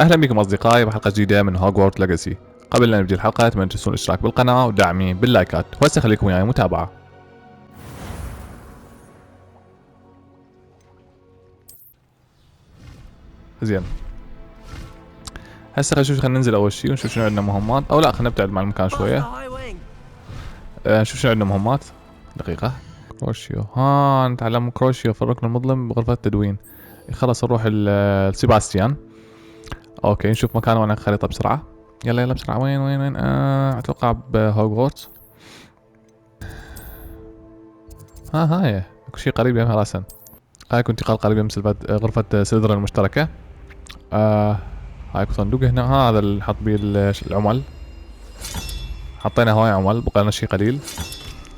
أهلا بكم أصدقائي بحلقة جديدة من هوغورت ليجاسي. قبل أن نبدأ الحلقة أتمنى تنسون الاشتراك بالقناة ودعمي باللايكات، وهسه خليكم وياي متابعة. زين، هسه خلينا ننزل أول شي ونشوف شنو عندنا مهمات، أو لا خلينا نبتعد مع المكان شوية. نشوف شنو عندنا مهمات. دقيقة. كروشيو، نتعلم كروشيو في الركن المظلم بغرفة تدوين. خلص نروح لسيباستيان. اوكي نشوف مكانه وانا خريطة بسرعة. يلا بسرعة. وين اتوقع بهوغورتس. هاي اكو شي قريب يمها راسا. هاي كنت انتقال قريب من غرفة سيلذرين المشتركة. هاي صندوق هنا. هذا اللي نحط بيه العمل. حطينا هواي عمل، بقى لنا شي قليل.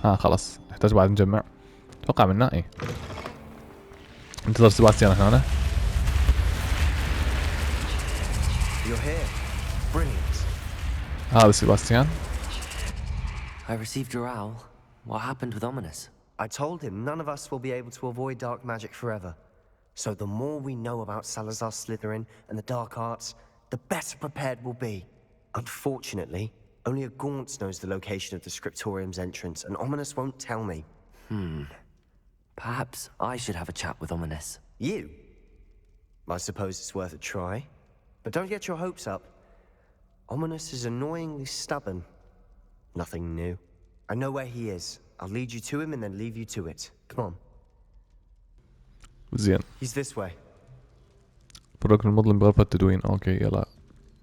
خلاص نحتاج بعد نجمع. اتوقع منا اي. انتظر سيباستيان هنا. هذا سيباستيان. I received your owl. What happened with Ominous? I told him none of us will be able to avoid dark magic forever. So the more we know about Salazar Slytherin and the dark arts, the better prepared we'll be. Unfortunately, only a Gaunt's knows the location of the Scriptorium's entrance, and Ominous won't tell me. Perhaps I should have a chat with Ominous. You? I suppose it's worth a try. But don't get your hopes up. Ominous is annoyingly stubborn. Nothing new. I know where he is. I'll lead you to him and then leave you to it. Come on. زين. He's this way. الركن المظلم بغرفة تدوين. اوكي يلا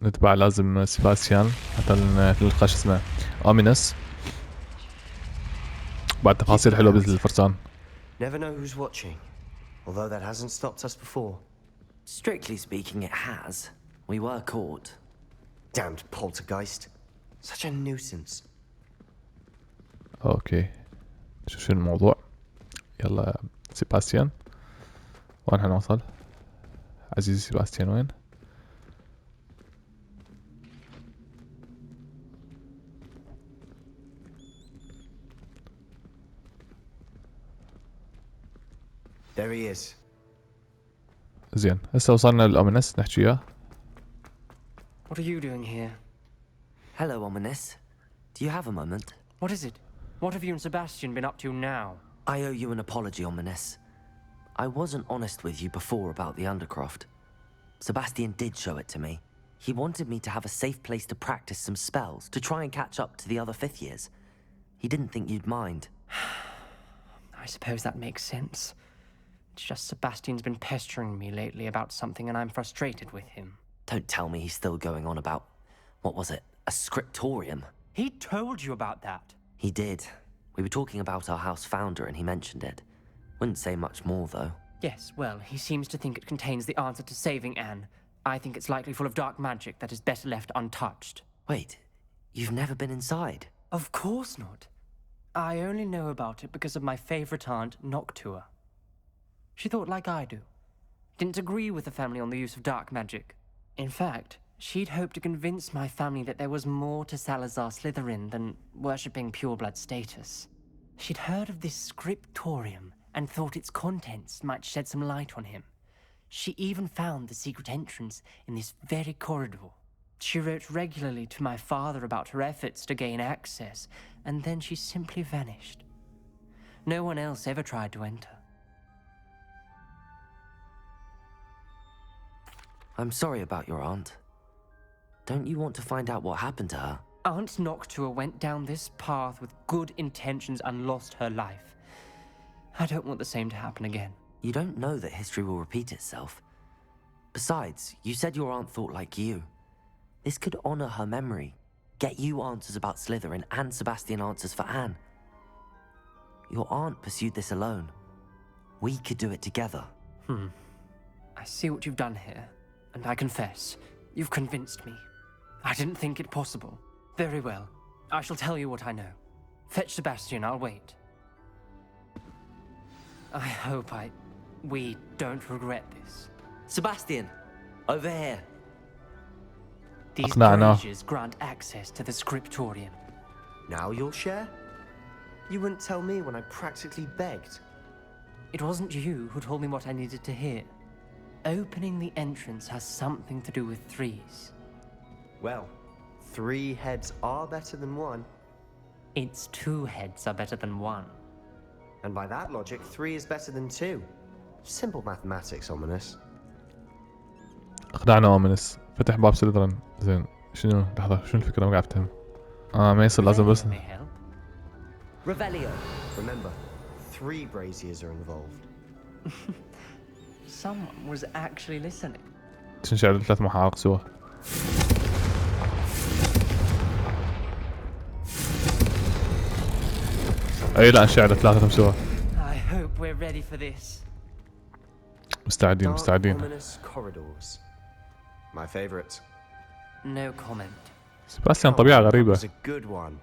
نتبع. لازم سيباستيان حتى نلقى شو اسمه اومينس. بعد تفاصيل حلوة بالفرسان. Never know who's watching. Although that hasn't stopped us before. Strictly speaking, it has. We were caught. Damned poltergeist. Such a nuisance. اوكي شو الموضوع. يلا سيباستيان. وين حنوصل عزيزي سيباستيان؟ وين؟ There he is. زين هسه وصلنا للأومينس نحكي وياه. What are you doing here? Hello, Ominous. Do you have a moment? What is it? What have you and Sebastian been up to now? I owe you an apology, Ominous. I wasn't honest with you before about the Undercroft. Sebastian did show it to me. He wanted me to have a safe place to practice some spells, to try and catch up to the other fifth years. He didn't think you'd mind. I suppose that makes sense. It's just Sebastian's been pestering me lately about something and I'm frustrated with him. Don't tell me he's still going on about, what was it, a scriptorium? He told you about that? He did. We were talking about our house founder and he mentioned it. Wouldn't say much more though. Yes, well, he seems to think it contains the answer to saving Anne. I think it's likely full of dark magic that is better left untouched. Wait, you've never been inside? Of course not. I only know about it because of my favourite aunt, Noctua. She thought like I do. Didn't agree with the family on the use of dark magic. In fact, she'd hoped to convince my family that there was more to Salazar Slytherin than worshipping pureblood status. She'd heard of this scriptorium and thought its contents might shed some light on him. She even found the secret entrance in this very corridor. She wrote regularly to my father about her efforts to gain access, and then she simply vanished. No one else ever tried to enter. I'm sorry about your aunt. Don't you want to find out what happened to her? Aunt Noctua went down this path with good intentions and lost her life. I don't want the same to happen again. You don't know that history will repeat itself. Besides, you said your aunt thought like you. This could honor her memory. Get you answers about Slytherin and Sebastian answers for Anne. Your aunt pursued this alone. We could do it together. I see what you've done here, and I confess, you've convinced me. I didn't think it possible. Very well. I shall tell you what I know. Fetch Sebastian, I'll wait. I hope we don't regret this. Sebastian, over here. These No. bridges grant access to the scriptorium. Now you'll share? You wouldn't tell me when I practically begged. It wasn't you who told me what I needed to hear. opening the entrance has something to do with threes. Well, 3 heads are better than 1. Its 2 heads are better than 1. And by that logic, 3 is better than 2. Simple mathematics, Ominous. اخدعنا اومنس. فتح باب سيلذرين. زين شنو لحظة شنو الفكرة ما قاعد افتهم. ما يصير لازم بس. May help. Revelio. Remember, 3 braziers are involved. Someone was actually listening. تنشعل 3 محارق سوا. اي لا انشعل 3 سوا. I hope we're ready for this. مستعدين Dark, مستعدين. ominous corridors. My favorite. No comment. سباستيان طبيعة غريبة. That was a good one.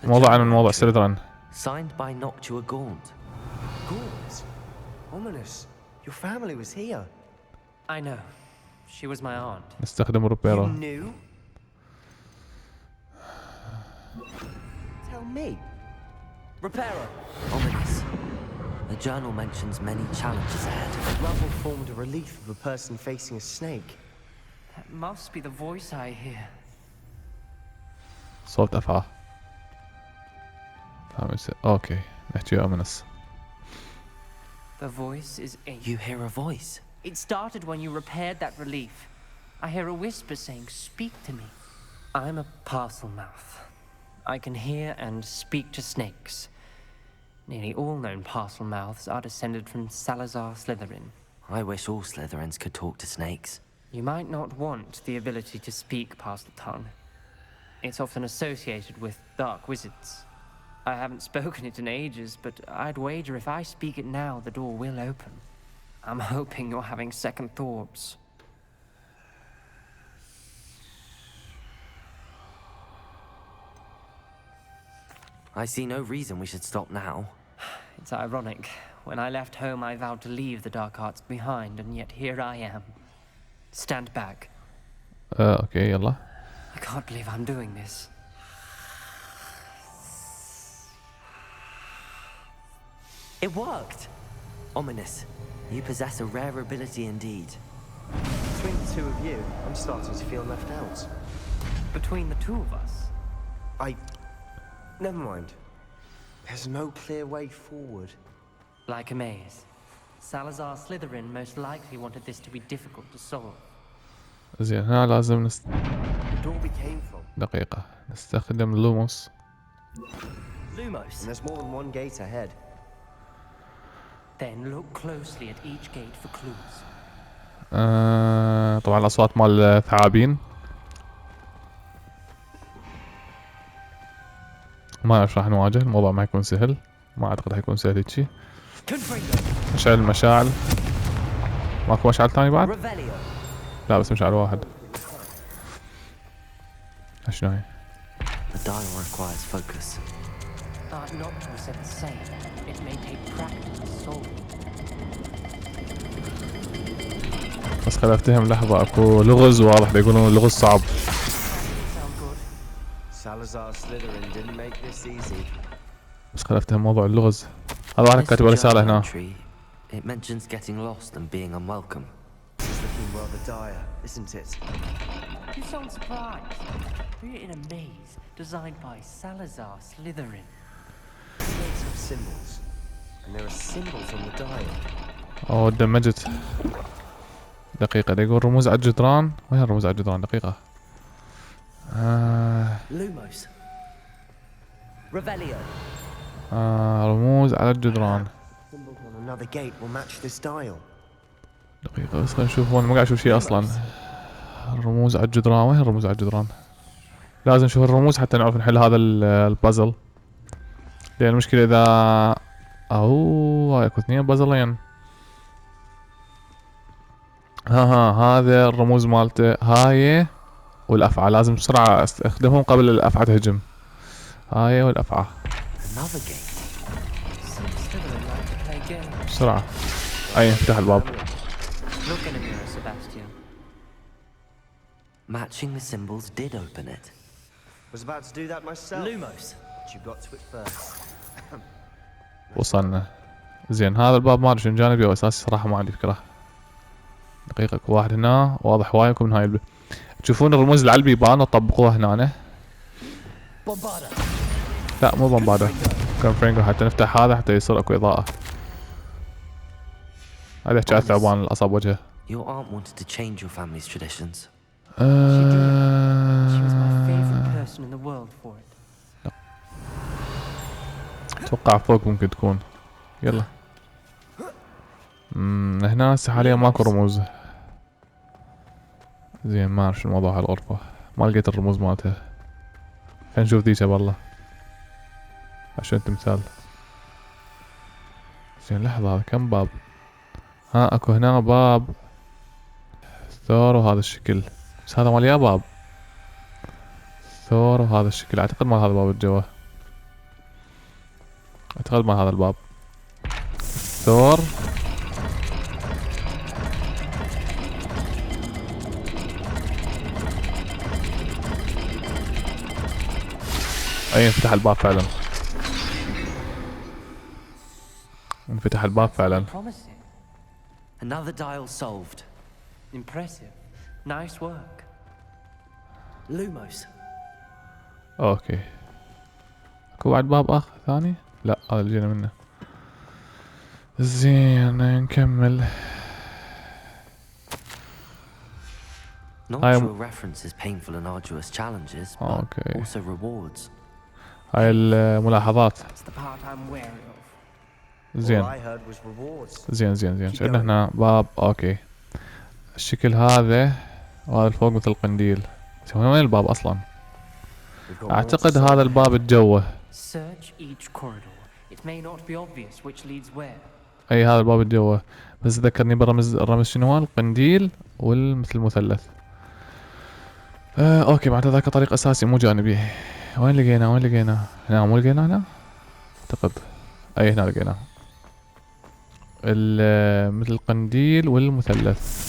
موضوع عن موضوع سيلذرين. Signed by Noctua Gaunt. Gaunt? Ominous. Your family was here. I know. She was my aunt. نستخدم You روبيرو. knew? Tell me. Reparo. Ominous. The journal mentions many challenges ahead. Rubble formed a relief of a person facing a snake. That must be the voice I hear. صوت أفعى. اوكي نحكي اومنس. The voice is Ink. You hear a voice. It started when you repaired that relief. I hear a whisper saying, "Speak to me." I'm a parcel mouth. I can hear and speak to snakes. Nearly all known parcel mouths are descended from Salazar Slytherin. I wish all Slytherins could talk to snakes. You might not want the ability to speak parcel tongue. It's often associated with dark wizards. I haven't spoken it in ages, but I'd wager if I speak it now, the door will open. I'm hoping you're having second thoughts. I see no reason we should stop now. It's ironic. When I left home, I vowed to leave the dark arts behind, and yet here I am. Stand back. اوكي يلا. I can't believe I'm doing this. It worked! Ominous. You possess a rare ability indeed. Between the 2 of you, I'm starting to feel left out. Between the 2 of us. Never mind. There's no clear way forward. Like a maze. Salazar Slytherin most likely wanted this to be difficult to solve. زين هنا لازم The door we came from. دقيقة نستخدم لوموس. Lumos. And there's more than one gate ahead. Then look closely at each gate for clues. طبعا الأصوات مال الثعابين. ما أعرف راح نواجه الموضوع ما يكون سهل. ما أعتقد راح يكون سهل هيجي. مشعل المشاعل. ماكو مشعل ثاني بعد؟ لا بس مشعل واحد. شنو هي؟ The dial requires focus. Noctua said the same. It may take practice to solve. بس خل افتهم لحظة اكو لغز واضح يقولون اللغز صعب. Sound good? Salazar Slytherin didn't make this easy. بس خل افتهم موضوع اللغز. هذا واحد كاتب رسالة هنا. It mentions getting lost and being unwelcome. It's looking rather dire, isn't it? You sound surprised. We're in a maze designed by Salazar Slytherin. Loads of symbols. And there are symbols on the dial. اوه دمجت. دقيقة دا يقول رموز على الجدران. وين الرموز على الجدران؟ دقيقة. Lumos. Revelio. رموز على الجدران. Symbols on another gate will match this dial. دقيقة بس خلينا نشوف. ما قاعد اشوف شيء اصلا. الرموز على الجدران. وين الرموز على الجدران؟ لازم نشوف الرموز حتى نعرف نحل هذا البازل. لأن المشكلة إذا اكو 2 بازلين. هذا الرموز مالته هاي والأفعى لازم بسرعة استخدمهم قبل الأفعى تهجم. هاي والأفعى. بسرعة. أي افتح الباب. Matching the symbols did open it. Was about to do that myself. Lumos. But you got to it first. وصلنا. زين هذا الباب ما ادري شنو جانبي او اساسي صراحة ما عندي فكرة. دقيقة واحد هنا واضح وايد من هاي تشوفون الرموز اللي على البيبان وطبقوها هنا. لا مو بومبادا، كونفرينجو حتى نفتح هذا حتى يصير اكو اضاءة. هذا يحكي على الثعبان اللي اصاب وجهه. Your aunt wanted to change your family's traditions. She did. She was my favorite person in the world for it. اتوقع فوق ممكن تكون. يلا. هنا هسه حاليا ماكو رموز. زين ما اعرف شو الموضوع هالغرفة، ما لقيت الرموز مالتها. خلينا نشوف ذيك بالله عشان تمثال. زين لحظة هذا كم باب؟ ها اكو هنا باب ثور وهذا الشكل، بس هذا مال يا باب ثور وهذا الشكل. اعتقد مال هذا الباب الجوا، اعتقد مال هذا الباب ثور. اي انفتح الباب فعلا، انفتح الباب فعلا. Promising. Another dial solved. Impressive. Nice work. Lumos. اوكي اكو بعد باب اخر ثاني؟ لا هذا اللي جينا منه. زين نكمل. Not sure references painful and arduous challenges, but Okay. also rewards. هاي الملاحظات. That's the part I'm wary of. زين All I heard was rewards. زين عندنا هنا باب. اوكي الشكل هذا وهذا الفوق مثل قنديل. وين الباب اصلا؟ اعتقد هذا الباب الجوه. Search each corridor. It may not be obvious which leads where. اي هذا الباب الجوه، بس ذكرني بالرمز. الرمز شنو هو؟ القنديل والمثل مثلث. اوكي بعد ذاك طريق اساسي مو جانبي. وين لقينا؟ هنا مو لقينا هنا؟ اعتقد اي هنا لقيناه. مثل القنديل والمثلث.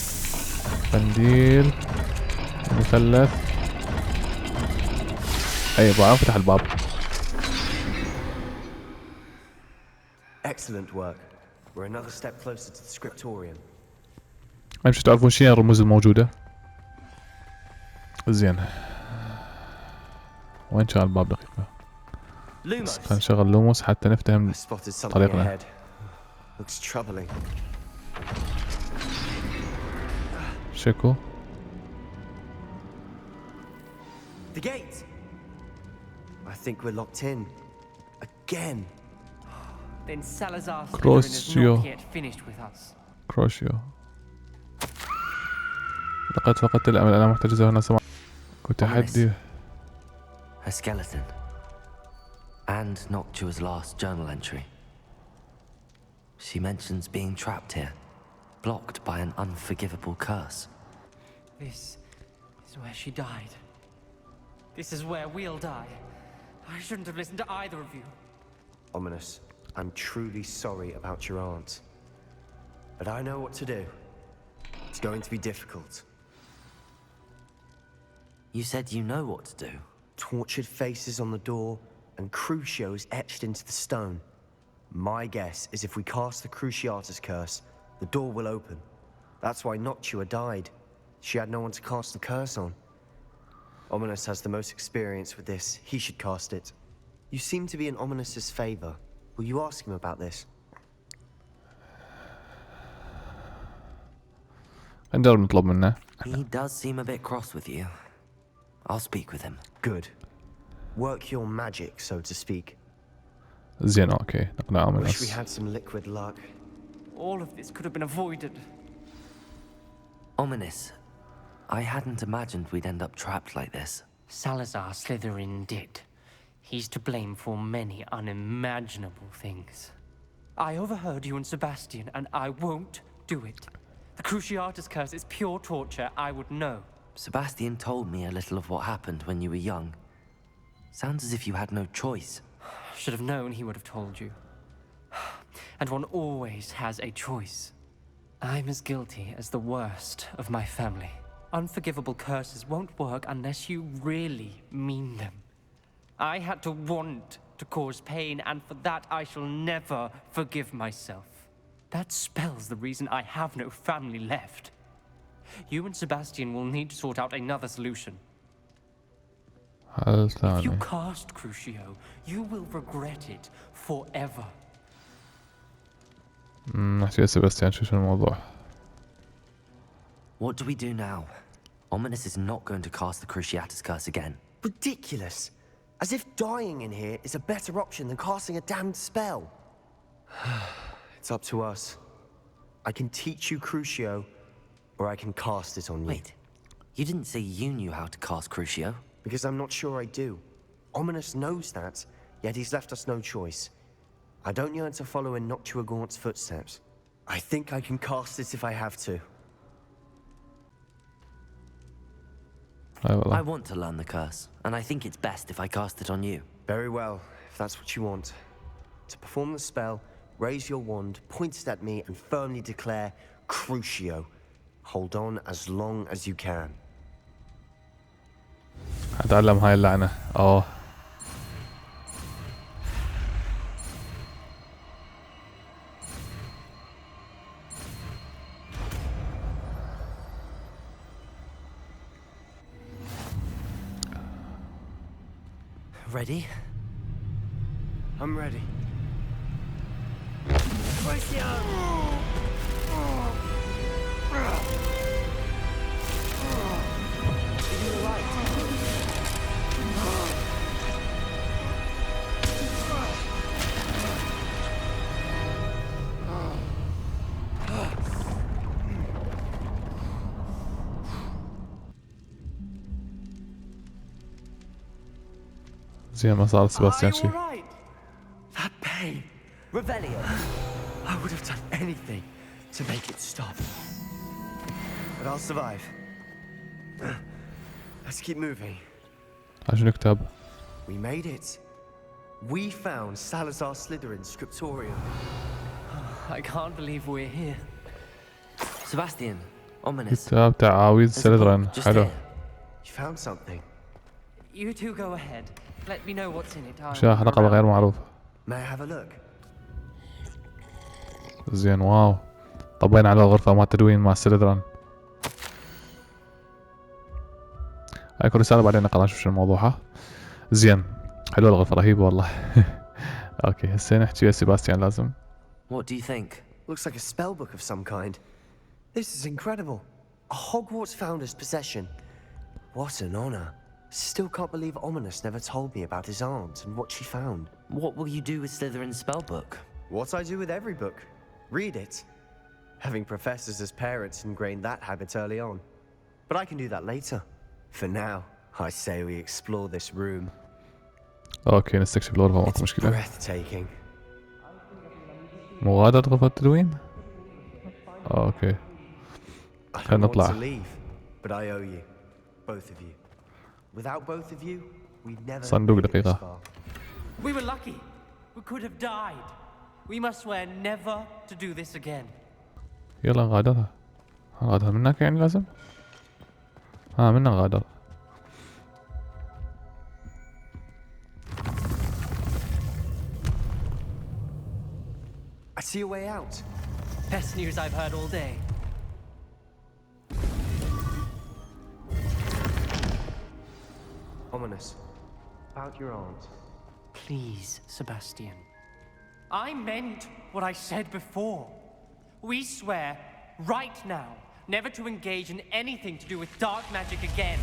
قنديل مثلث. اي بقى فتح الباب. Excellent work. We're another step closer to the scriptorium. مش تعرفون شنو الرموز الموجودة؟ زين وين كان الباب دقيقة؟ Lumos. خلينا نشغل لوموس حتى نفتهم I spotted something طريقنا. ahead. Looks troubling. شكو The gate. I think we're locked in. Again. Then Salazar Cross Slytherin is your- not yet finished with us. كروشيو. لقد فقدت الأمل. أنا محتاج هنا سمع. كنت تحدي. A skeleton. And Noctua's last journal entry. She mentions being trapped here, blocked by an unforgivable curse. This is where she died. This is where we'll die. I shouldn't have listened to either of you. Ominous. I'm truly sorry about your aunt. But I know what to do. It's going to be difficult. You said you know what to do. Tortured faces on the door and crucios etched into the stone. My guess is if we cast the Cruciatus curse, the door will open. That's why Noctua died. She had no one to cast the curse on. Ominous has the most experience with this. He should cast it. You seem to be in Ominous's favor. Will you ask him about this? نجرب نطلب منه. He does seem a bit cross with you. I'll speak with him. Good. Work your magic, so to speak. زين اوكي نقنعه من Wish we نفس. had some liquid luck. All of this could have been avoided. Ominous. I hadn't imagined we'd end up trapped like this. Salazar Slytherin did. He's to blame for many unimaginable things. I overheard you and Sebastian, and I won't do it. The Cruciatus curse is pure torture. I would know. Sebastian told me a little of what happened when you were young. Sounds as if you had no choice. Should have known he would have told you. And one always has a choice. I'm as guilty as the worst of my family. Unforgivable curses won't work unless you really mean them. I had to want to cause pain, and for that I shall never forgive myself. That spell's the reason I have no family left. You and Sebastian will need to sort out another solution. حل If you ثاني. cast Crucio, you will regret it forever. نحكي سيباستيان شو الموضوع. What do we do now? Ominous is not going to cast the Cruciatus curse again. Ridiculous! As if dying in here is a better option than casting a damned spell. It's up to us. I can teach you Crucio, or I can cast it on you. Wait, you didn't say you knew how to cast Crucio? Because I'm not sure I do. Ominous knows that, yet he's left us no choice. I don't yearn to follow in Hogwarts' footsteps. I think I can cast it if I have to. أي والله. I want to learn the curse, and I think it's best if I cast it on you. Very well, if that's what you want. To perform the spell, raise your wand, point it at me, and firmly declare Crucio. Hold on as long as you can. أتعلم هاي اللعنة. أوه. Ready? I'm ready. زين ما صار سيباستيان شي. Right? That pain. Revelio! I would have done anything to make it stop. But I'll survive. Let's keep moving. عشان كتاب. We made it. We found Salazar Slytherin's scriptorium. I can't believe we're here. Sebastian, Ominous. كتاب تعاويذ There's a سيلذرين. book just حلو. here. You found something. You two go ahead. Let me know what's in it. I'll أشياء look رقبة around. غير معروفة. May I have a look? زين واو. طبينا على الغرفة مع تدوين مع سيلذرين. هاي كل رسالة بعدين نقرأ نشوف شو الموضوع ها. زين. حلوة الغرفة رهيبة والله. اوكي هسه نحكي ويا سيباستيان لازم. What do you think? Looks like a spell book of some kind. This is incredible. A Hogwarts founder's possession. What an honor. Still can't believe Ominous never told me about his aunt and what she found. What will you do with Slytherin's spellbook? What I do with every book. Read it. Having professors as parents ingrained that habit early on. But I can do that later. For now, I say we explore this room. اوكي نستكشف الغرفة ماكو It's مشكلة. breathtaking. مغادرة غرفة التدوين؟ اوكي. I خلينا don't want نطلع. to leave, but I owe you. Both of you. Without both of you, we'd never have صندوق made it this دقيقة. far. We were lucky. We could have died. We must swear never to do this again. يلا نغادرها. نغادرها منك يعني لازم؟ منا نغادر. I see a way out. Best news I've heard all day. Ominous. About your aunt. Please, Sebastian. I meant what I said before. We swear, right now, never to engage in anything to do with dark magic again.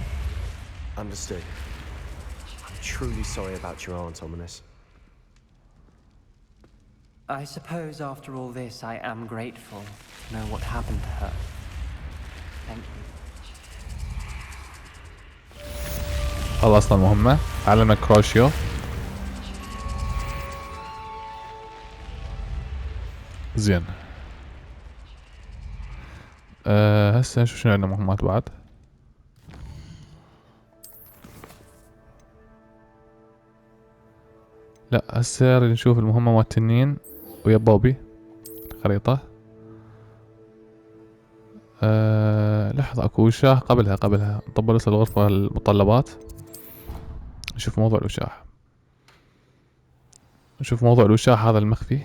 Understood. I'm truly sorry about your aunt, Ominous. I suppose after all this, I am grateful to know what happened to her. Thank you. خلصنا المهمة. علمنا كروشيو. زين. هسه نشوف شنو عندنا مهمات بعد. لا هسه نريد نشوف المهمة مال التنين ويا بوبي. الخريطة. لحظة اكو وشاح قبلها نطب نوصل الغرفة المتطلبات. نشوف موضوع الوشاح. نشوف موضوع الوشاح هذا المخفي.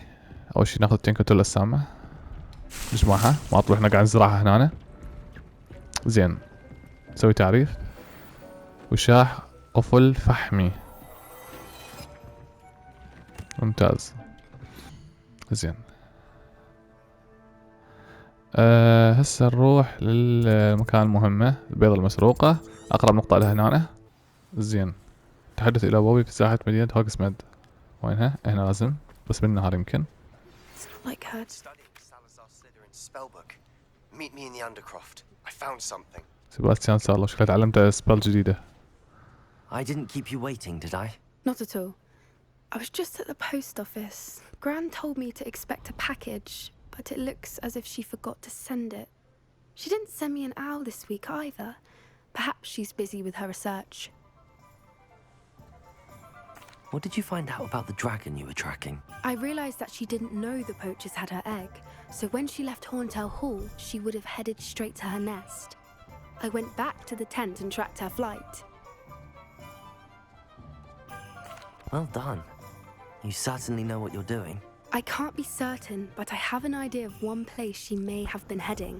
اول شي ناخذ التنكتل السامة نجمعها ما احنا قاعد نزرعها هنا. زين نسوي تعريف. وشاح قفل فحمي. ممتاز. زين هسه نروح للمكان المهمة البيضة المسروقة. اقرب نقطة لها هنا. زين تحدث الى بوبي في ساحة مدينة هوغسميد. وينها؟ هنا لازم بس بالنهار يمكن. It's not like her. Studying Salazar Slytherin's spellbook. Meet me in the Undercroft. I found something. سيباستيان صار له شكلها تعلمت سبل جديدة. I didn't keep you waiting, did I? Not at all. I was just at the post office. Gran told me to expect a package, but it looks as if she forgot to send it. She didn't send me an owl this week either. Perhaps she's busy with her research. What did you find out about the dragon you were tracking? I realised that she didn't know the poachers had her egg, so when she left Horntail Hall, she would have headed straight to her nest. I went back to the tent and tracked her flight. Well done. You certainly know what you're doing. I can't be certain, but I have an idea of one place she may have been heading.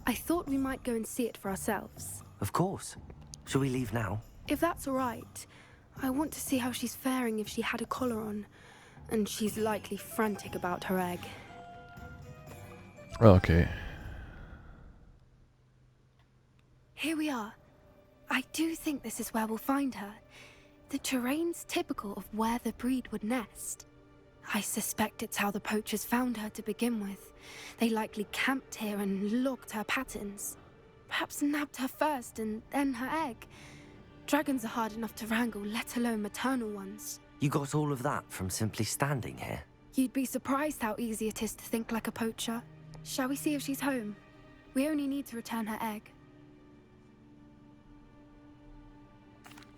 I thought we might go and see it for ourselves. Of course. Shall we leave now? If that's all right, I want to see how she's faring if she had a collar on. And she's likely frantic about her egg. Okay. Here we are. I do think this is where we'll find her. The terrain's typical of where the breed would nest. I suspect it's how the poachers found her to begin with. They likely camped here and logged her patterns. Perhaps nabbed her first and then her egg. Dragons are hard enough to wrangle, let alone maternal ones. You got all of that from simply standing here? You'd be surprised how easy it is to think like a poacher. Shall we see if she's home? We only need to return her egg.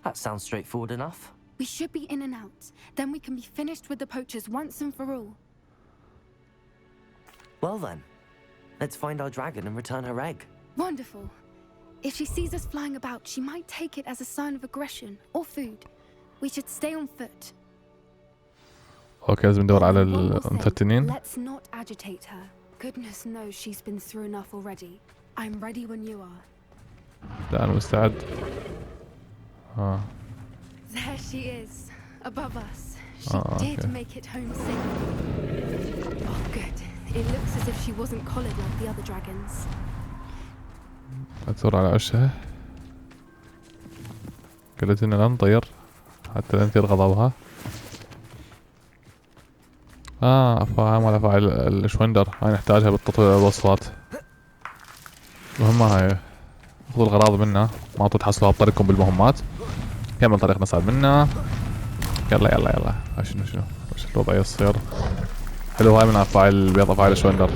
That sounds straightforward enough. We should be in and out. Then we can be finished with the poachers once and for all. Well then, let's find our dragon and return her egg. Wonderful. If she sees us flying about, she might take it as a sign of aggression or food. We should stay on foot. اوكي لازم ندور على One more thing. المفتتنين. Let's not agitate her. Goodness knows she's been through enough already. I'm ready when you are. لا أنا مستعد. There she is, above us. She okay. did make it home safely. Oh, good. It looks as if she wasn't collared like the other dragons. أدور على عشها. قالت إن لا نطير حتى لا نثير غضبها. أفعال ولا أفعال الشوندر هاي نحتاجها بالوصفات. مهمة هاي. خذوا الغراض منا ما تحصلوها بطريقكم بالمهمات. كمل طريقنا صعب منا. يلا يلا يلا. شنو وش الوضع يصير. حلو هاي من أفعال البيض أفعال الشوندر.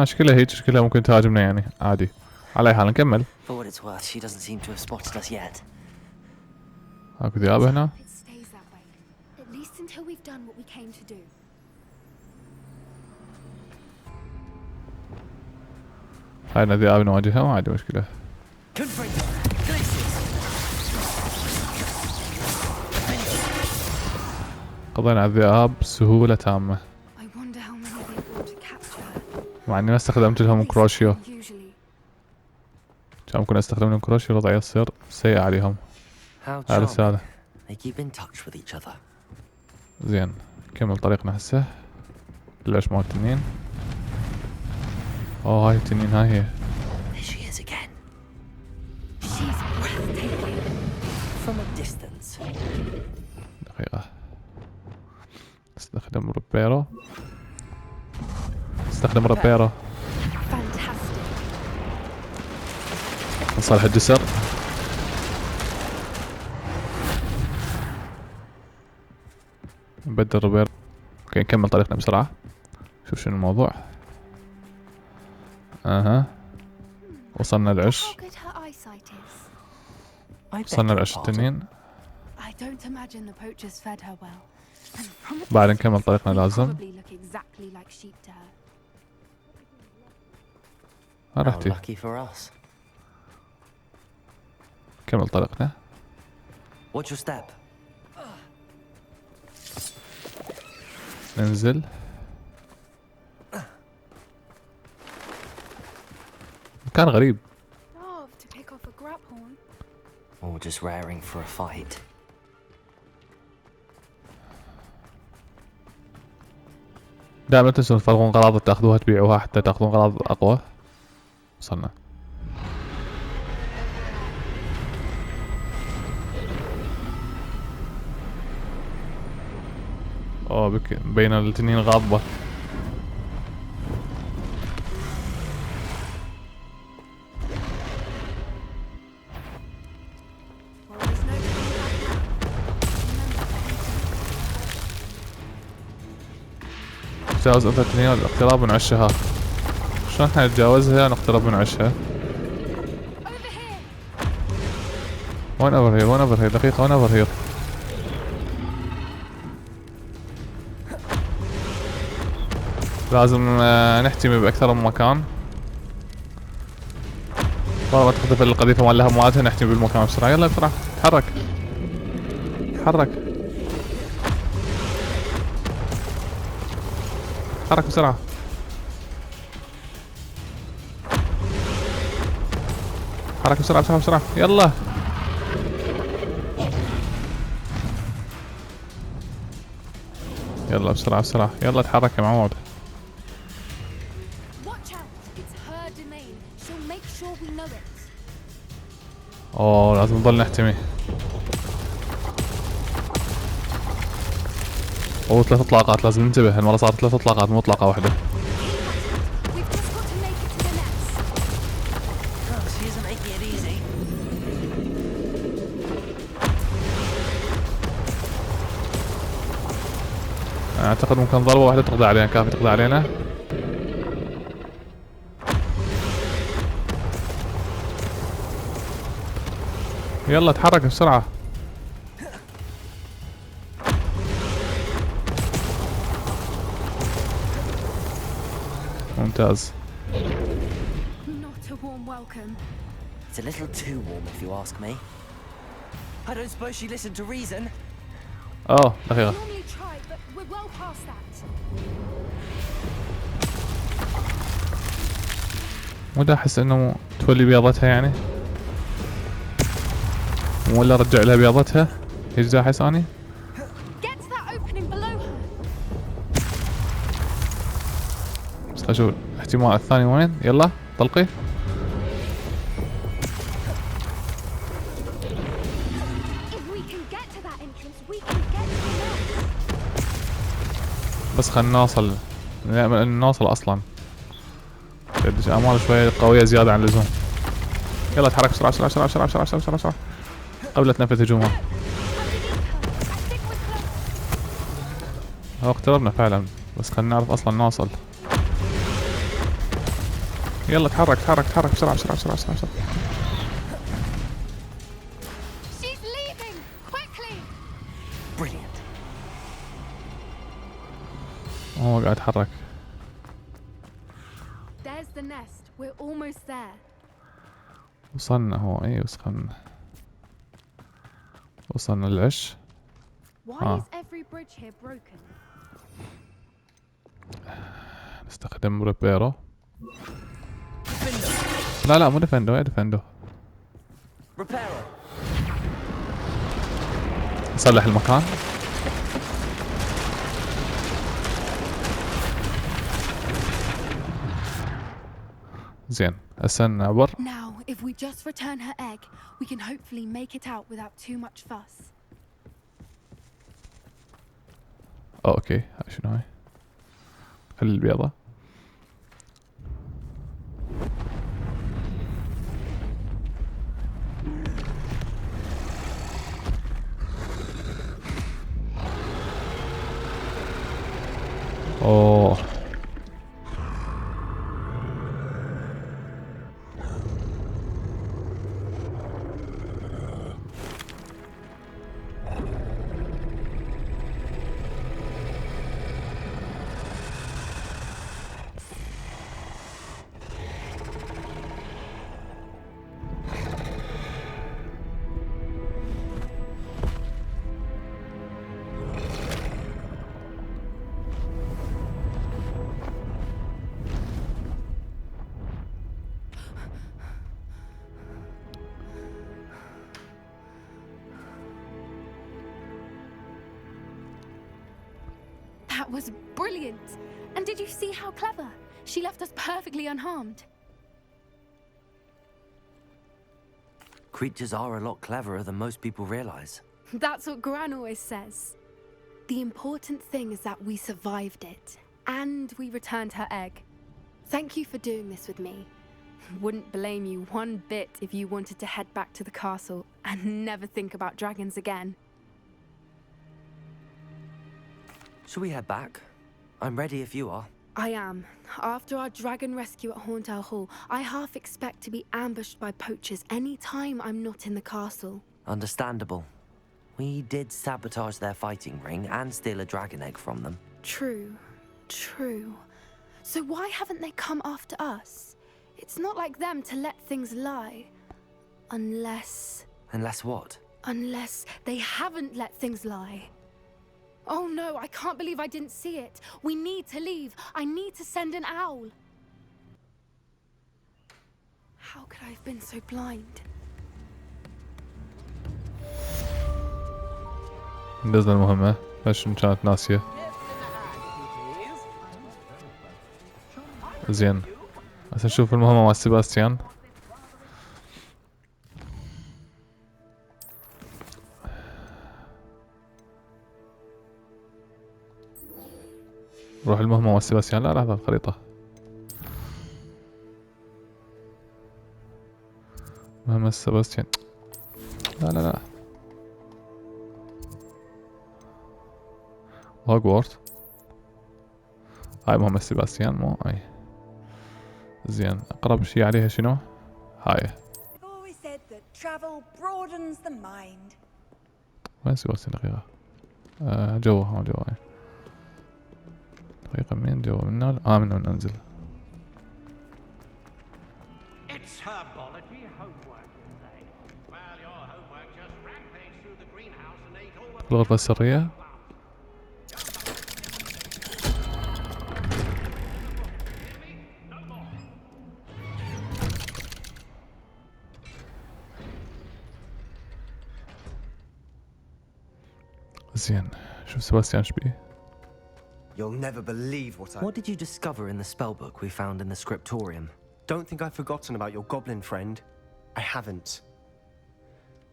شكلها هيك شكلها ممكن تهاجمنا يعني عادي. على أي حال نكمل. For what it's worth, she doesn't seem to have spotted us yet. اكو ذئاب هنا. It stays that way. At least until we've done what we came to do. هاي ذئاب نواجهها ما عندي مشكلة. قضينا على الذئاب بسهولة تامة. مع اني ما استخدمت لهم كروشيو. كان ممكن استخدم لهم كروشيو الوضع يصير سيء عليهم. هاي رسالة. زين نكمل طريقنا هسه. ليش مو التنين؟ هاي التنين هاي هي. دقيقة. استخدم ربيرو. نصلح الجسر. نبدل ربيرو. اوكي نكمل طريقنا بسرعة. شوف شنو الموضوع. وصلنا العش. وصلنا العش التنين. بعد نكمل طريقنا لازم. رحتي. كمل طريقنا. Watch your step. ننزل. مكان غريب. Love to pick off a grapphorn. Or just raring for a fight. دائما تنسون تفرغون غراض تاخذوها تبيعوها حتى تاخذون غراض اقوى. وصلنا. اوه بين التنين غابة. Well, there's no turning back now. تجاوز انت التنين الاقتراب من عشها. شلون احنا نتجاوزها ونقترب من عشها؟ وين اوفر هير؟ وين اوفر هير؟ دقيقة وين اوفر هير؟ لازم نحتمي بأكثر من مكان. والله ما تقذف القذيفة مالها مالتها نحتمي بالمكان بسرعة. يلا بسرعة تحرك تحرك تحرك بسرعة. تحرك بسرعة بسرعة بسرعة يلا. يلا بسرعة بسرعة يلا تحرك يا معمود. اوه لازم نضل نحتمي. اوه 3 اطلاقات لازم ننتبه. المرة صارت 3 اطلاقات مو اطلاقة واحدة. اعتقد ممكن ضربة واحدة تقضي علينا. كافي تقضي علينا. يلا تحرك بسرعة. ممتاز. Not a warm welcome. It's a little too warm if you ask me. I don't suppose she listened to reason. اوه دقيقة. Normally try, but we're well past that. مو دا احس انه تولي بياضتها يعني. ولا رجع لها بياضتها. ايش دا احس اني؟ Get to that opening below her. بس اشوف الاحتمال الثاني وين. يلا طلقي. If we can get to that entrance, we can get to the next. بس خلنا نوصل. نوصل اصلا. قديش اعمال شوية قوية زيادة عن اللزوم. يلا تحرك بسرعة بسرعة بسرعة بسرعة بسرعة بسرعة بسرعة قبل لا تنفذ هجومها. هو اقتربنا فعلا بس خلنا نعرف اصلا نوصل. يلا تحرك تحرك تحرك بسرعة بسرعة بسرعة بسرعة بسرعة. She's leaving! Quickly! Brilliant. هو قاعد يتحرك. There's the nest. We're almost there. وصلنا هو اي بس خلنا. وصلنا للعش. Why is every bridge here broken? نستخدم ريبيرو. لا لا مو ديفندو. ايه ديفندو. Reparo. نصلح المكان. زين هسه نعبر. Now, if we just return her egg, we can hopefully make it out without too much fuss. اوكي هاي شنو هاي؟ خلي البيضة. اوه was brilliant. And did you see how clever? She left us perfectly unharmed. Creatures are a lot cleverer than most people realize. That's what Gran always says. The important thing is that we survived it, and we returned her egg. Thank you for doing this with me. Wouldn't blame you one bit if you wanted to head back to the castle and never think about dragons again. Shall we head back? I'm ready if you are. I am. After our dragon rescue at Hauntow Hall, I half expect to be ambushed by poachers any time I'm not in the castle. Understandable. We did sabotage their fighting ring and steal a dragon egg from them. True. So why haven't they come after us? It's not like them to let things lie. Unless what? Unless they haven't let things lie. Oh no, I can't believe I didn't see it. We need to leave. I need to send an owl. How could I have been so blind? انجزنا المهمة. ليش كانت ناسية؟ زين. هسه نشوف المهمة مع سيباستيان. نروح المهمة مع سيباستيان. لا لحظة الخريطة. مهمة سيباستيان. لا. هوغورتس. هاي مهمة سيباستيان مو هاي. زين أقرب شي عليها شنو؟ هاي. وين سيباستيان دقيقة؟ جوا هاي. دقيقة منين جوا منا؟ منه ننزل. الغرفة السرية. زين شوف سيباستيان شبيه. You'll never believe what I... What did you discover in the spellbook we found in the scriptorium? Don't think I've forgotten about your goblin friend. I haven't.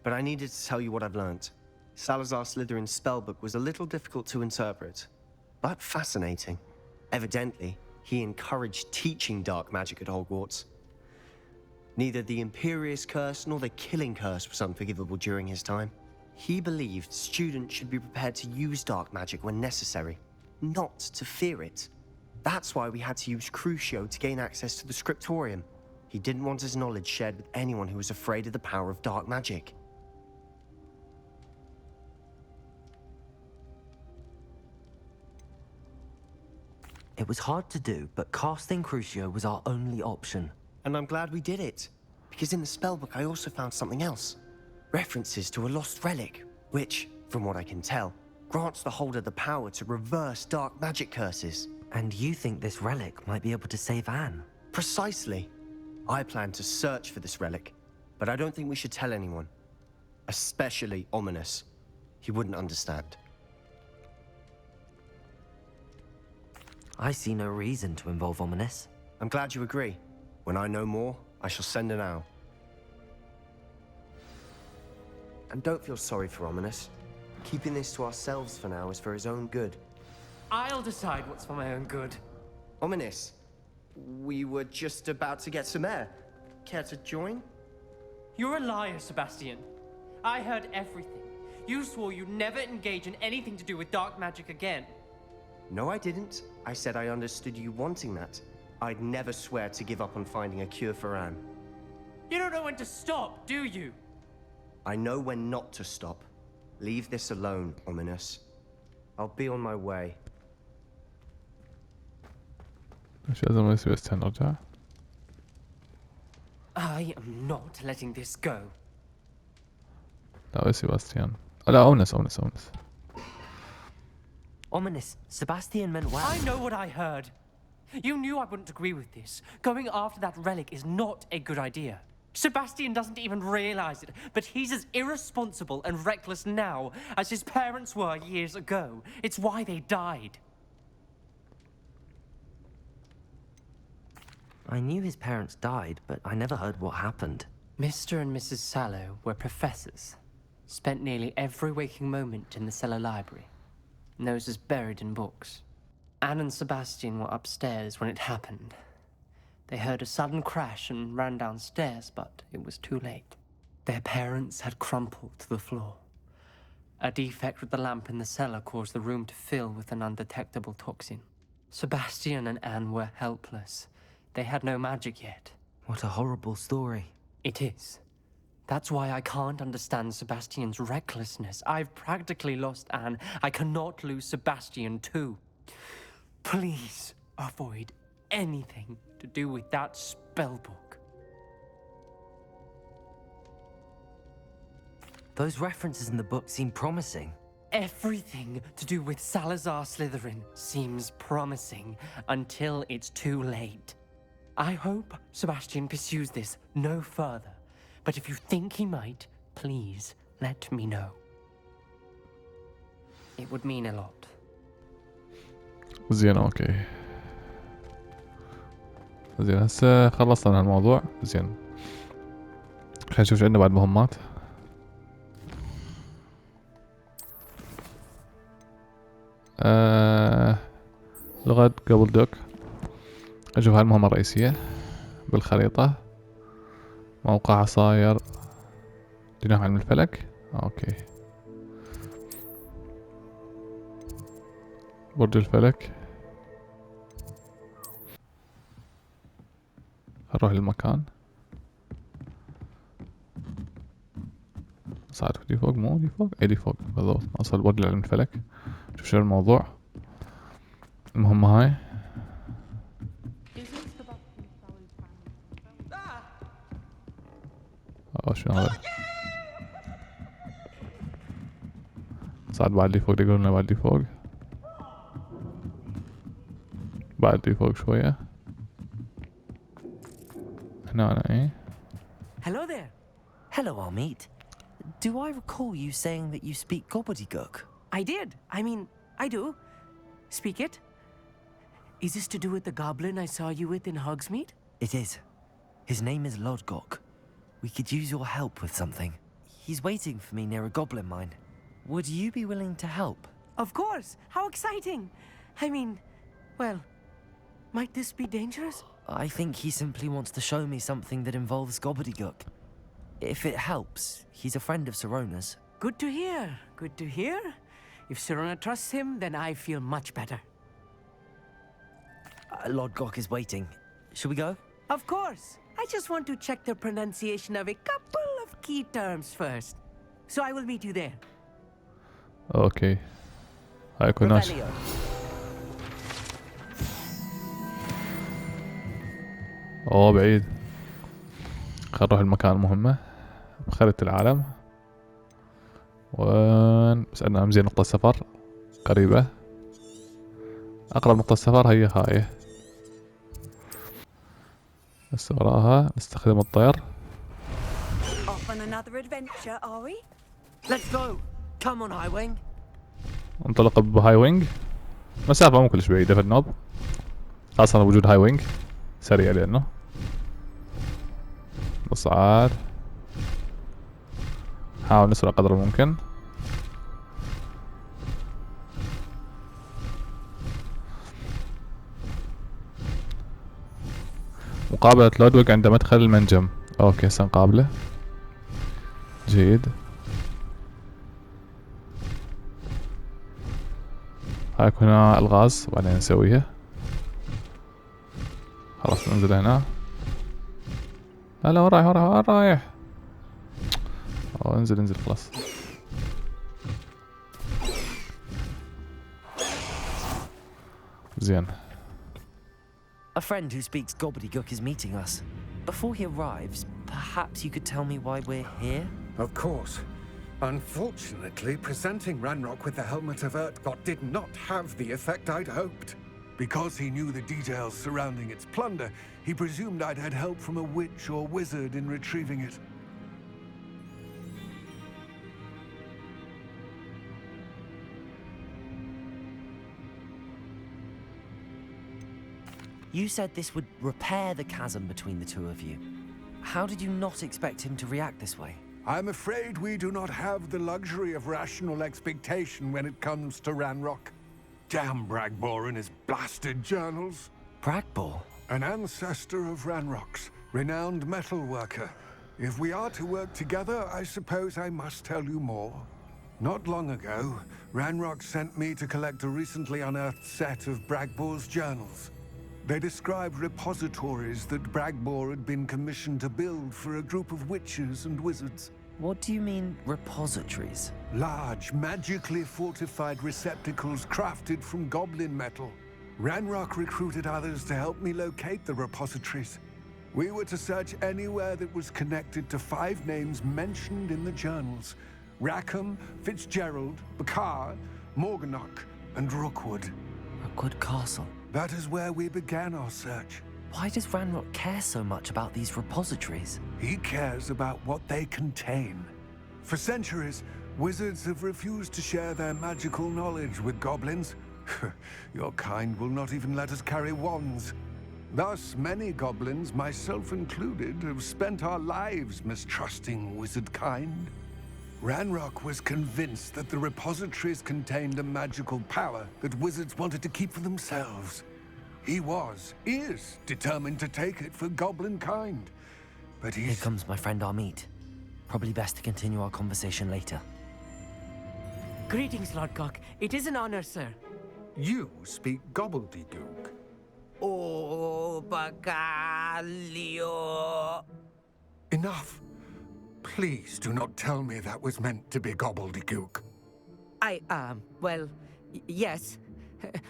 But I needed to tell you what I've learnt. Salazar Slytherin's spellbook was a little difficult to interpret, but fascinating. Evidently, he encouraged teaching dark magic at Hogwarts. Neither the Imperious Curse nor the Killing Curse was unforgivable during his time. He believed students should be prepared to use dark magic when necessary, not to fear it. That's why we had to use Crucio to gain access to the scriptorium. He didn't want his knowledge shared with anyone who was afraid of the power of dark magic. It was hard to do, but casting Crucio was our only option. And I'm glad we did it, because in the spellbook I also found something else. References to a lost relic, which, from what I can tell, grants the holder the power to reverse dark magic curses. And you think this relic might be able to save Anne? Precisely. I plan to search for this relic, but I don't think we should tell anyone. Especially Ominous. He wouldn't understand. I see no reason to involve Ominous. I'm glad you agree. When I know more, I shall send an owl. And don't feel sorry for Ominous. Keeping this to ourselves for now is for his own good. I'll decide what's for my own good. Ominous, we were just about to get some air. Care to join? You're a liar, Sebastian. I heard everything. You swore you'd never engage in anything to do with dark magic again. No, I didn't. I said I understood you wanting that. I'd never swear to give up on finding a cure for Anne. You don't know when to stop, do you? I know when not to stop. Leave this alone, Ominous. I'll be on my way. مش لازم سيباستيان نرجع. I am not letting this go. لا سيباستيان. لا أونس. Ominous, Sebastian meant well. I know what I heard. You knew I wouldn't agree with this. Going after that relic is not a good idea. Sebastian doesn't even realize it, but he's as irresponsible and reckless now as his parents were years ago. It's why they died. I knew his parents died, but I never heard what happened. Mr. and Mrs. Sallow were professors. Spent nearly every waking moment in the cellar library. Noses buried in books. Anne and Sebastian were upstairs when it happened. They heard a sudden crash and ran downstairs, but it was too late. Their parents had crumpled to the floor. A defect with the lamp in the cellar caused the room to fill with an undetectable toxin. Sebastian and Anne were helpless. They had no magic yet. What a horrible story. It is. That's why I can't understand Sebastian's recklessness. I've practically lost Anne. I cannot lose Sebastian too. Please avoid anything to do with that spellbook. Those references in the book seem promising. Everything to do with Salazar Slytherin seems promising until it's too late. I hope Sebastian pursues this no further, but if you think he might, please let me know. It would mean a lot. زين اوكي. زين هسه خلصنا هالموضوع. زين خلينا نشوف ايش عندنا بعد مهمات. لغة قبل دوك. أشوف هاي المهمة الرئيسية بالخريطة. موقع عصاير جناح علم الفلك. اوكي. برج الفلك. نروح للمكان. صعد دي فوق مو دي فوق اي دي فوق بالضبط. اوصل برج علم الفلك. شوف شو الموضوع. المهمة هاي شنو هذا؟ صعد بعد لي فوق. يقولون بعد لي فوق. بعد لي فوق شوية. هنا أنا إيه. Hello there. Hello, Amit. Do I recall you saying that you speak gobbledygook? I did. I mean, I do. Speak it. Is this to do with the goblin I saw you with in Hogsmeade? It is. His name is Lodgok. We could use your help with something. He's waiting for me near a goblin mine. Would you be willing to help? Of course. How exciting. I mean, well, might this be dangerous? I think he simply wants to show me something that involves gobbledygook. If it helps, he's a friend of Sirona's. Good to hear. Good to hear. If Sirona trusts him, then I feel much better. Lodgok is waiting. Should we go? Of course. I just want to check the pronunciation of a couple of key terms first. So I will meet you there. اوكي. هاي كناش. Revelio. اوه بعيد. خل نروح المكان المهمة بخريطة العالم. وين بس عندنا أهم زين نقطة سفر قريبة. أقرب نقطة سفر هي هاي. بس وراها نستخدم الطير. Off on another adventure, are we? Let's go! Come on, Highwing! انطلق بهاي وينج. مسافة مو كلش بعيدة في النوب، خاصة بوجود هاي وينج سريع لأنه نصعد. نحاول نسرع قدر الممكن. مقابلة لودويج عند مدخل المنجم. اوكي سنقابله. جيد. هاك هنا الغاز بعدين نسويها. خلاص ننزل هنا. لا وين رايح وين رايح. انزل خلاص. زين. A friend who speaks gobbledygook is meeting us. Before he arrives, perhaps you could tell me why we're here? Of course. Unfortunately, presenting Ranrock with the helmet of Urtkot did not have the effect I'd hoped. Because he knew the details surrounding its plunder, he presumed I'd had help from a witch or wizard in retrieving it. You said this would repair the chasm between the two of you. How did you not expect him to react this way? I'm afraid we do not have the luxury of rational expectation when it comes to Ranrock. Damn Bragbor and his blasted journals. Bragbor? An ancestor of Ranrock's, renowned metal worker. If we are to work together, I suppose I must tell you more. Not long ago, Ranrock sent me to collect a recently unearthed set of Bragbor's journals. They described repositories that Bragbor had been commissioned to build for a group of witches and wizards. What do you mean, repositories? Large, magically fortified receptacles crafted from goblin metal. Ranrock recruited others to help me locate the repositories. We were to search anywhere that was connected to 5 names mentioned in the journals: Rackham, Fitzgerald, Bakar, Morganach, and Rookwood. Rookwood Castle. That is where we began our search. Why does Ranrock care so much about these repositories? He cares about what they contain. For centuries, wizards have refused to share their magical knowledge with goblins. Your kind will not even let us carry wands. Thus, many goblins, myself included, have spent our lives mistrusting wizard kind. Ranrock was convinced that the repositories contained a magical power that wizards wanted to keep for themselves. He is determined to take it for goblin kind. But Here comes my friend Amit. Probably best to continue our conversation later. Greetings, Lord Cock. It is an honor, sir. You speak gobbledygook. Oh, Bagalio. Enough. Please do not tell me that was meant to be gobbledygook. Yes.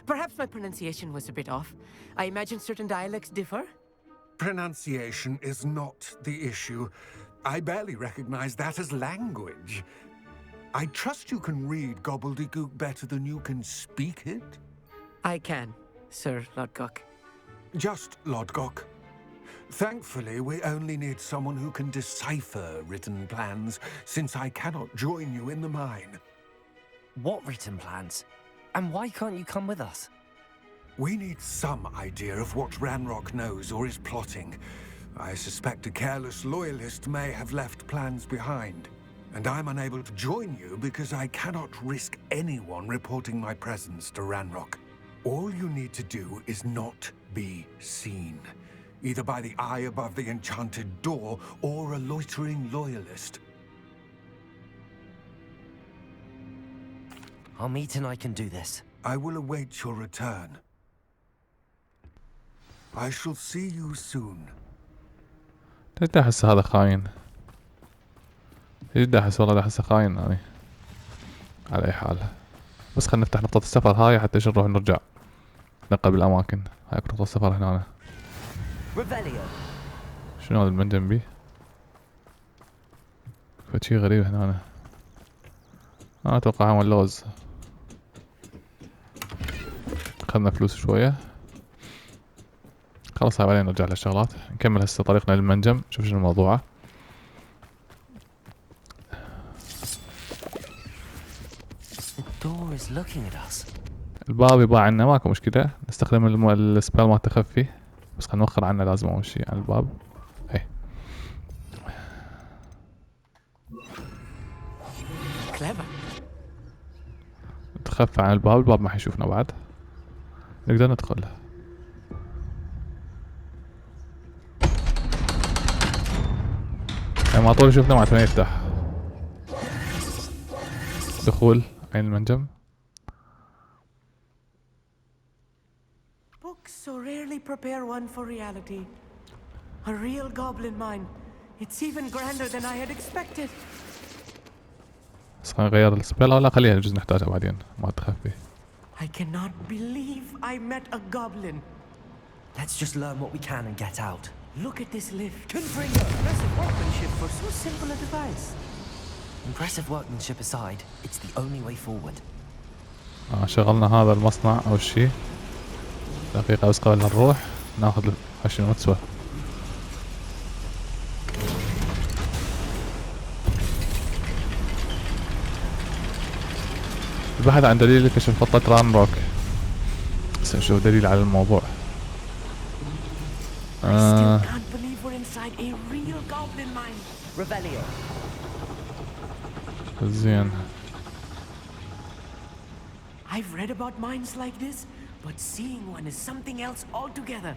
Perhaps my pronunciation was a bit off. I imagine certain dialects differ. Pronunciation is not the issue. I barely recognize that as language. I trust you can read gobbledygook better than you can speak it? I can, Sir Lodgok. Just Lodgok. Thankfully, we only need someone who can decipher written plans, since I cannot join you in the mine. What written plans? And why can't you come with us? We need some idea of what Ranrock knows or is plotting. I suspect a careless loyalist may have left plans behind. And I'm unable to join you because I cannot risk anyone reporting my presence to Ranrock. All you need to do is not be seen, either by the eye above the enchanted door or a loitering loyalist. Amit and I can do this. I will await your return. I shall see you soon. ليش ده احس هذا خاين؟ ليش ده احس والله ده احسه خاين يعني. على اي حال بس خلينا نفتح نقطة السفر هاي حتى نروح نرجع نقل بالاماكن. هاي نقطة السفر هنا. شنو هذا من جنبي؟ فشي غريب هنا. انا اتوقع عمل لوز. اخذنا فلوس شوية. خلاص هاي بعدين نرجع للشغلات. نكمل هسه طريقنا للمنجم نشوف شنو الموضوع. الباب يباع عنا ماكو مشكلة. نستخدم السبيل مال التخفي بس خلينا نوخر عنا لازم اول شي عن الباب. ايه نتخفى عن الباب. الباب ما حيشوفنا بعد. نقدر ندخل. ما طول شفنا مع ثانية يفتح. دخول عين المنجم. Books so rarely prepare one for reality. A real goblin mine. It's even grander than I had expected. بس خلينا نغير السبيل ولا خليها الجزء نحتاجها بعدين ما تخفي. I cannot believe I met a goblin. Let's just learn what we can and get out. Look at this lift. Impressive workmanship for so simple a device. Impressive workmanship aside, it's the only way forward. شغلنا هذا المصنع أول شي. دقيقة بس قبل نروح ناخذ عشان نتسوى. البحث عن دليل لكشف خطة رانروك. بس نشوف دليل على الموضوع. I still can't believe we're inside a real goblin mine. Revelio. زين. I've read about mines like this, but seeing one is something else altogether.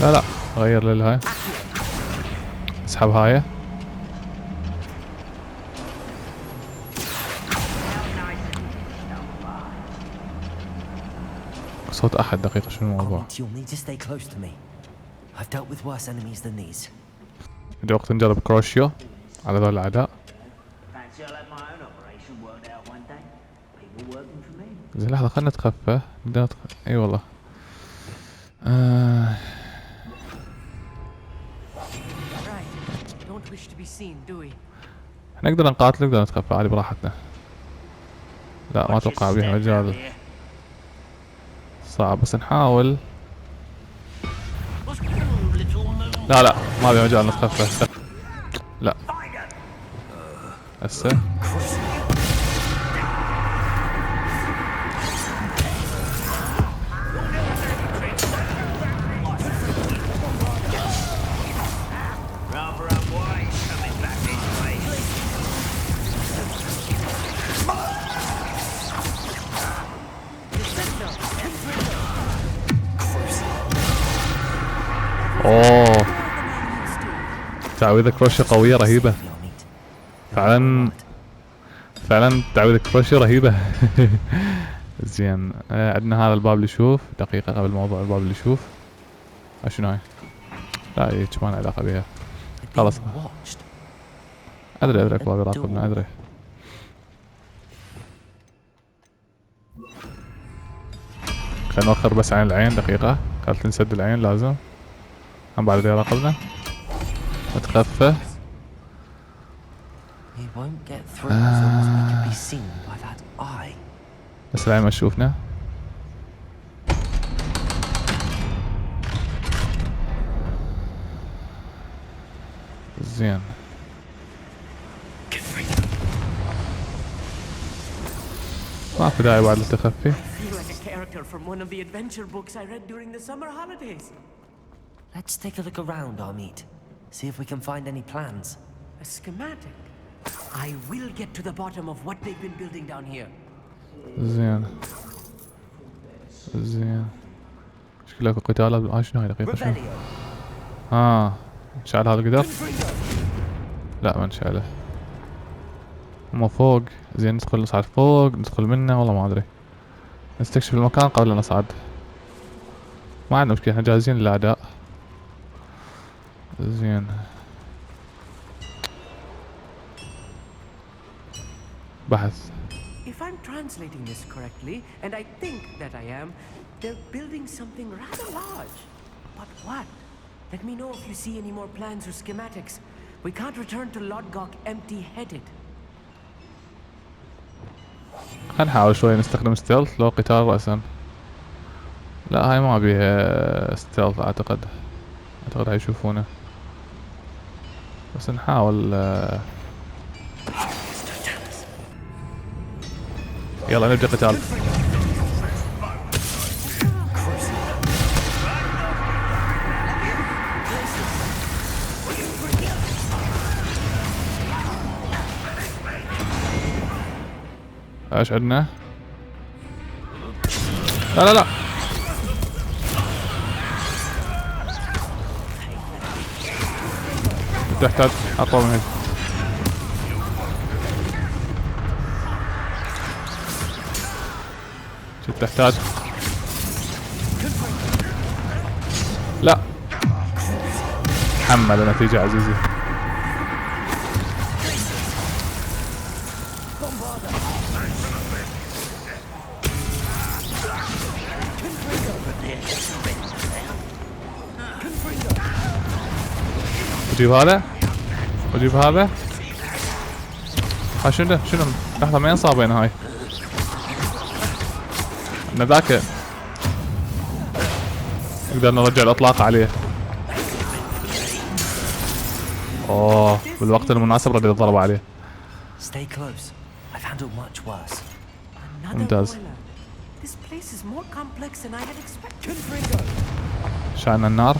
لا غير للهاي. اسحب هاي. صوت احد دقيقة شنو الموضوع؟ You'll need to stay close to me. I've dealt with worse enemies than these. إذا وقت نجرب كروشيو على ذول الأعداء. زين لحظة خلنا نتخفى. نقدر اي والله. نقدر نقاتل نقدر نتخفى عادي براحتنا. لا ما اتوقع بيها مجال. صعب بس نحاول. لا ما بيها مجال نتخفى. لا هسه اوه تعويذة كروشي قوية رهيبة فعلا تعويذة كروشي رهيبة. زين عندنا هذا الباب اللي يشوف دقيقة قبل موضوع الباب اللي يشوف. شنو هاي؟ لا هيك ما له علاقة بها. خلاص ادري الباب يراقبنا ادري. خلينا نوخر بس عين العين دقيقة. خلينا نسد العين لازم. هم بعد يراقبنا. نتخفى. بس العين ما تشوفنا. زين ما في داعي بعد التخفي. Let's take a look around, Amit. See if we can find any plans. A schematic? I will get to the bottom of what they've been building down here. زين شكلك قتال. شنو هاي دقيقة شنو؟ نشعل هذا القدر؟ لا ما نشعله. هم فوق. زين ندخل نصعد فوق ندخل منه والله ما ادري. نستكشف المكان قبل لا نصعد. ما عندنا مشكلة احنا جاهزين للأعداء. زين بحث. If I'm translating this correctly, and I think that I am, they're building something rather large. But what? Let me know if you see any more plans or schematics. We can't return to Lodgok empty-headed. خلينا نحاول شوي نستخدم ستيلث لو قتال رأسا. لا هاي ما بيها ستيلث اعتقد هيشوفونه. بس نحاول. يلا نبدأ قتال. ايش عندنا؟ لا تحتاج اقوى من هيك. شو تحتاج؟ لا حمل النتيجة عزيزي. اجيب هذا واجيب هذا. شنو لحظة ما ينصابين هاي. ان ذاك نقدر نرجع الاطلاق عليه. اوه بالوقت المناسب ردي الضربة عليه. ممتاز. شعلنا النار.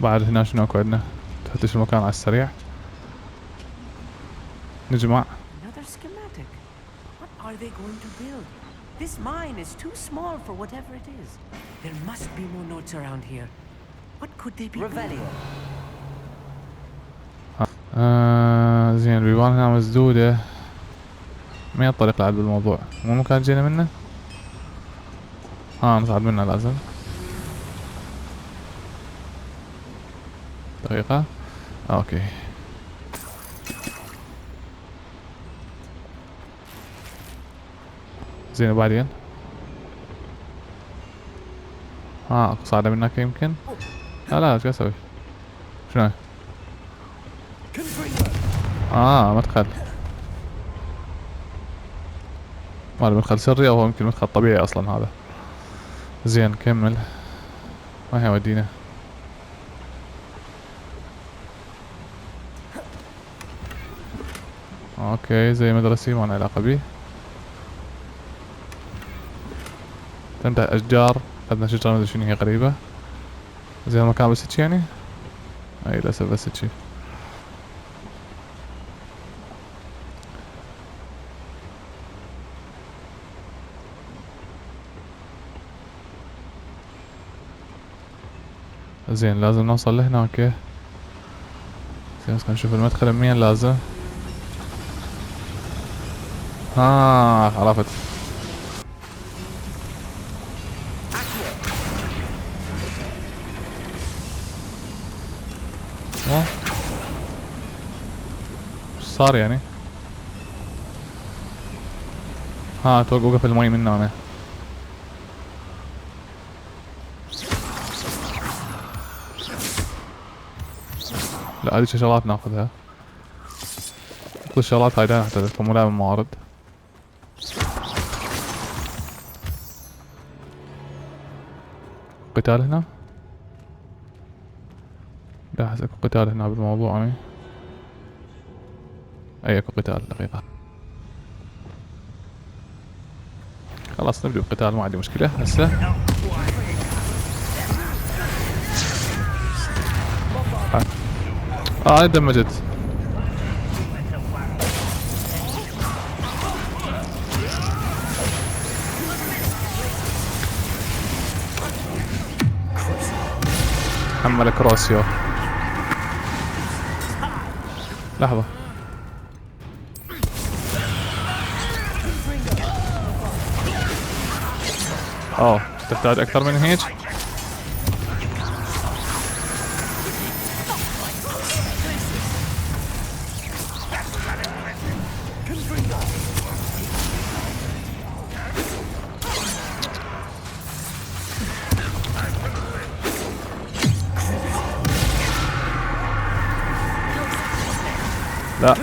بعد هنا شنو اكو عندنا؟ تفتش المكان على السريع. نجمع. Another schematic. What are they going to build? This mine is too small for whatever it is. There must be more notes around here. What could they be building? زين البيبان هنا مسدودة. ما هي الطريق لعب بالموضوع؟ مو المكان جينا منه؟ نصعد منه لازم. دقيقة. اوكي. زين وبعدين؟ صعدة من هناك يمكن؟ لا شو اسوي؟ شنو؟ مدخل. ما له مدخل سري او هو يمكن مدخل طبيعي اصلا هذا. زين نكمل. ما هي ودينا؟ اوكي زي مدرسي ما له علاقة بيه. تنتهي اشجار. اخذنا شجرة مدري شنو هي غريبة. زين المكان بس هيك يعني؟ اي للاسف بس هيك. زين لازم نوصل لهناك. زين بس نشوف المدخل منين لازم. عرفت. ايش صار يعني؟ توقف المي من هنا. لا هذه شغلات ناخذها. كل الشغلات هاي نحتاجها مو لازم موارد. قتال هنا؟ لا احس اكو قتال هنا بالموضوع يعني. اي اكو قتال. دقيقة. خلاص نبدأ بالقتال ما عندي مشكلة هسه. دمجت. حمل كروسيو. لحظة. تحتاج أكثر من هيك؟ لا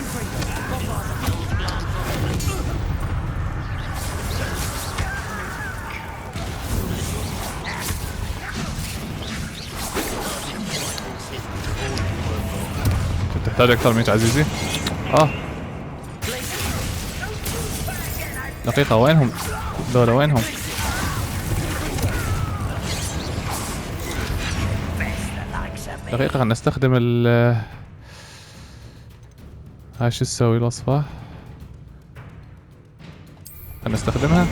تحتاج أكثر من هيك عزيزي. دقيقة وينهم؟ دولة وينهم؟ دقيقة خلنا نستخدم هاي شو تسوي الوصفة؟ خلنا نستخدمها.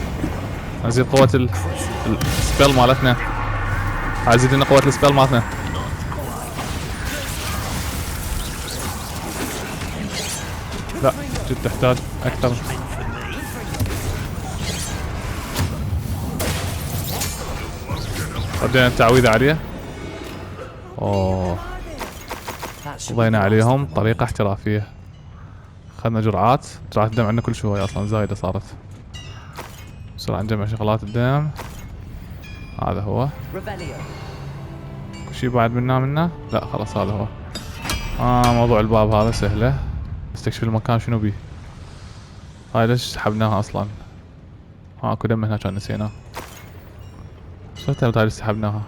نزيد قوة السبيل مالتنا. عايزين لنا قوة السبيل مالتنا. لا جد تحتاج أكثر. ردينا التعويذة عليه. قضينا عليهم بطريقة احترافية. اخذنا جرعات الدم عندنا كل شوية اصلا زايدة صارت. بسرعة نجمع شغلات الدم. هذا هو. كل شي بعد منا. لا خلاص هذا هو. موضوع الباب هذا سهلة. نستكشف المكان شنو بيه. هاي ليش سحبناها اصلا؟ اكو دم هنا كان نسيناه. شفت هاي ليش سحبناها.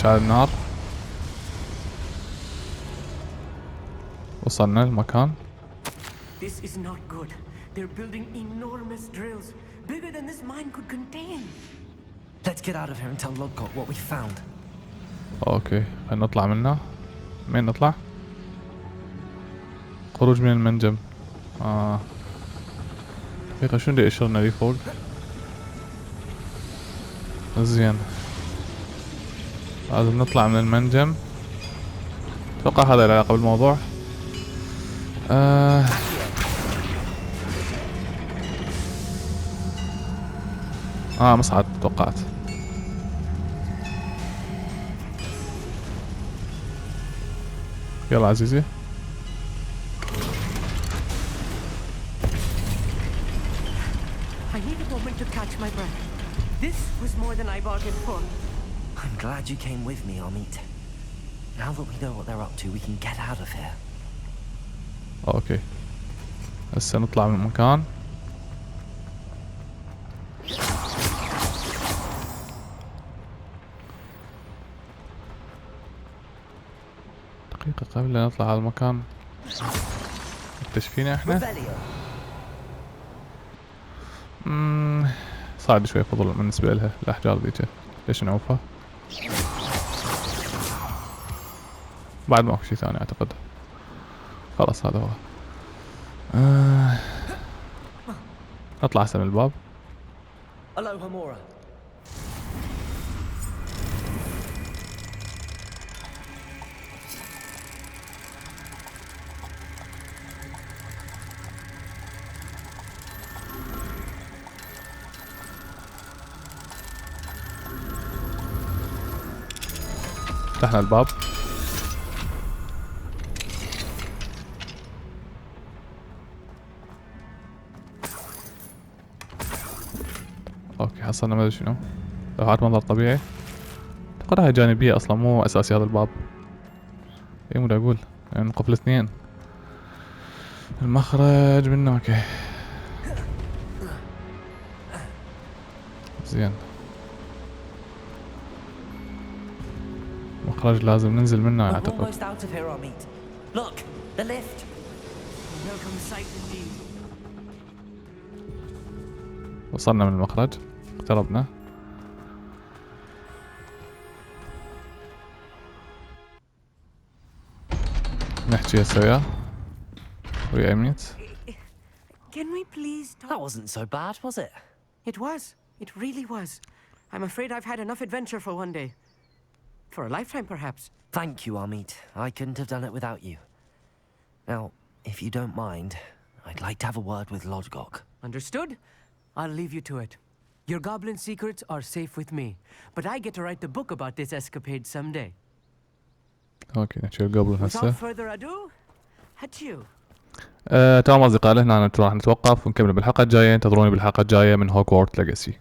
نشعل النار. وصلنا المكان. This is not good. They're building enormous drills, bigger than this mine could contain. Let's get out of here and tell Lodgok what we found. اوكي خلينا نطلع منه. مين نطلع؟ خروج من المنجم. دقيقة شو اللي اشرنا لي فوق؟ زين لازم نطلع من المنجم. اتوقع هذا له علاقة بالموضوع. مصعد توقعت. يلا عزيزي. I need a moment to catch my breath. This was more than I bargained for. I'm glad you came with me, Amit. Now that we know what they're up to, we can get out of here. اوكي هسه نطلع من المكان. دقيقة قبل لا نطلع على المكان مكتشفينه احنا. صعب شوي فضل بالنسبة لها الأحجار ذيك. ليش نعوفها؟ بعد ما في شي ثاني اعتقد. خلاص هذا هو. نطلع هسه من الباب. Aloha Mora. فتحنا الباب. اوكي حصلنا ما ادري شنو لوحات منظر طبيعي. اعتقد هاي جانبية اصلا مو اساسي هذا الباب. اي مو دا اقول يعني قفل اثنين. المخرج منه اوكي زين. مخرج لازم ننزل منه اعتقد. Almost out of here, Amit. Look, the lift. Welcome sight indeed. وصلنا من المخرج. اقتربنا. نحكي هسه وياه ويا أميت. Can we please talk? That wasn't so bad, was it? It was. It really was. I'm afraid I've had enough adventure for one day. For a lifetime, perhaps. Thank you, Amit. I couldn't have done it without you. Now, if you don't mind, I'd like to have a word with Lodgok. Understood? I'll leave you to it. Your goblin secrets are safe with me, but I get to write the book about this escapade someday. اوكي نحكي القبل هسه. Without further ado, adieu. تمام أصدقائي، هنا راح نتوقف ونكمل بالحلقة الجاية. انتظروني بالحلقة الجاية من هوغورت ليجاسي.